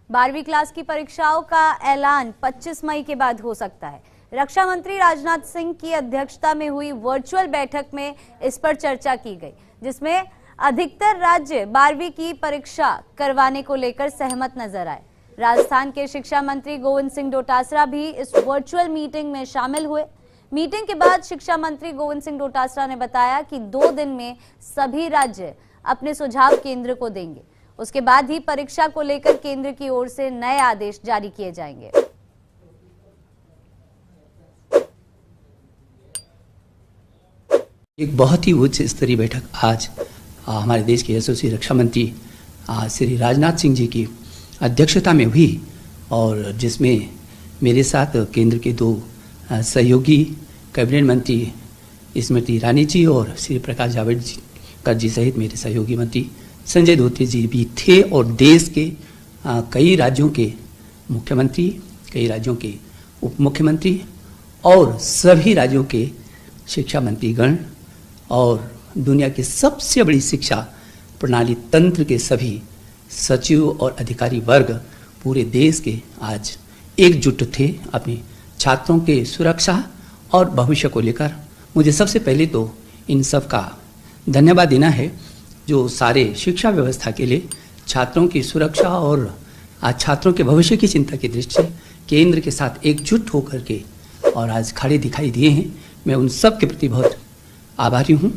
12वीं क्लास की परीक्षाओं का ऐलान 25 मई के बाद हो सकता है। रक्षा मंत्री राजनाथ सिंह की अध्यक्षता में हुई वर्चुअल बैठक में इस पर चर्चा की गई, जिसमें अधिकतर राज्य 12वीं की परीक्षा करवाने को लेकर सहमत नजर आए। राजस्थान के शिक्षा मंत्री गोविंद सिंह डोटासरा भी इस वर्चुअल मीटिंग में शामिल हुए। मीटिंग के बाद शिक्षा मंत्री गोविंद सिंह डोटासरा ने बताया कि 2 दिन में सभी राज्य अपने सुझाव केंद्र को देंगे। उसके बाद ही परीक्षा को लेकर केंद्र की ओर से नए आदेश जारी किए जाएंगे। एक बहुत ही उच्च स्तरीय बैठक आज हमारे देश के यशस्वी रक्षा मंत्री श्री राजनाथ सिंह जी की अध्यक्षता में हुई, और जिसमें मेरे साथ केंद्र के 2 सहयोगी कैबिनेट मंत्री स्मृति ईरानी जी और श्री प्रकाश जावड़ेकर जी सहित मेरे सहयोगी मंत्री संजय धोत्रे जी भी थे, और देश के कई राज्यों के मुख्यमंत्री, कई राज्यों के उप मुख्यमंत्री और सभी राज्यों के शिक्षा मंत्रीगण और दुनिया की सबसे बड़ी शिक्षा प्रणाली तंत्र के सभी सचिव और अधिकारी वर्ग पूरे देश के आज एकजुट थे अपने छात्रों के सुरक्षा और भविष्य को लेकर। मुझे सबसे पहले तो इन सब का धन्यवाद देना है जो सारे शिक्षा व्यवस्था के लिए छात्रों की सुरक्षा और आज छात्रों के भविष्य की चिंता की दृष्टि से केंद्र के साथ एकजुट होकर के और आज खड़े दिखाई दिए हैं। मैं उन सब के प्रति बहुत आभारी हूँ।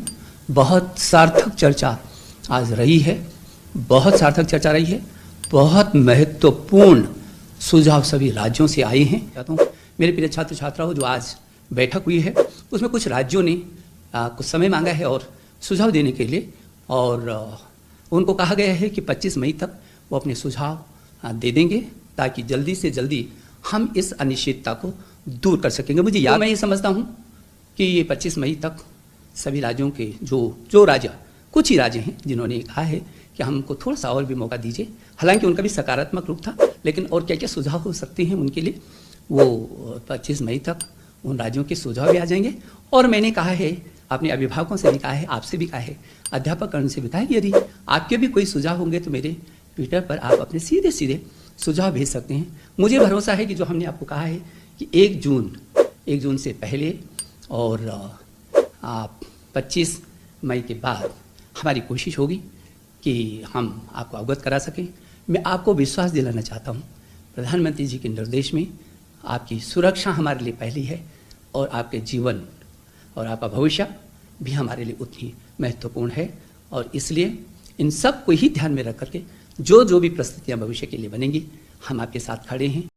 बहुत सार्थक चर्चा आज रही है, बहुत सार्थक चर्चा रही है। बहुत महत्वपूर्ण सुझाव सभी राज्यों से आए हैं। चाहता हूँ मेरे प्रिय छात्र छात्राओं, जो आज बैठक हुई है उसमें कुछ राज्यों ने कुछ समय मांगा है और सुझाव देने के लिए, और उनको कहा गया है कि 25 मई तक वो अपने सुझाव दे देंगे ताकि जल्दी से जल्दी हम इस अनिश्चितता को दूर कर सकेंगे। मुझे याद, मैं ये समझता हूँ कि ये 25 मई तक सभी राज्यों के जो राज्य, कुछ ही राज्य हैं जिन्होंने कहा है कि हमको थोड़ा सा और भी मौका दीजिए। हालांकि उनका भी सकारात्मक रूप था, लेकिन और क्या क्या सुझाव हो सकते हैं उनके लिए, वो 25 मई तक उन राज्यों के सुझाव भी आ जाएंगे। और मैंने कहा है, अपने अभिभावकों से भी कहा है, आपसे भी कहा है, अध्यापकगण से भी कहा है, यदि आपके भी कोई सुझाव होंगे तो मेरे ट्विटर पर आप अपने सीधे सीधे सुझाव भेज सकते हैं। मुझे भरोसा है कि जो हमने आपको कहा है कि 1 जून से पहले और 25 मई के बाद हमारी कोशिश होगी कि हम आपको अवगत करा सकें। मैं आपको विश्वास दिलाना चाहता हूँ, प्रधानमंत्री जी के निर्देश में आपकी सुरक्षा हमारे लिए पहली है, और आपके जीवन और आपका भविष्य भी हमारे लिए उतनी महत्वपूर्ण है। और इसलिए इन सब को ही ध्यान में रख करके जो भी परिस्थितियाँ भविष्य के लिए बनेंगी, हम आपके साथ खड़े हैं।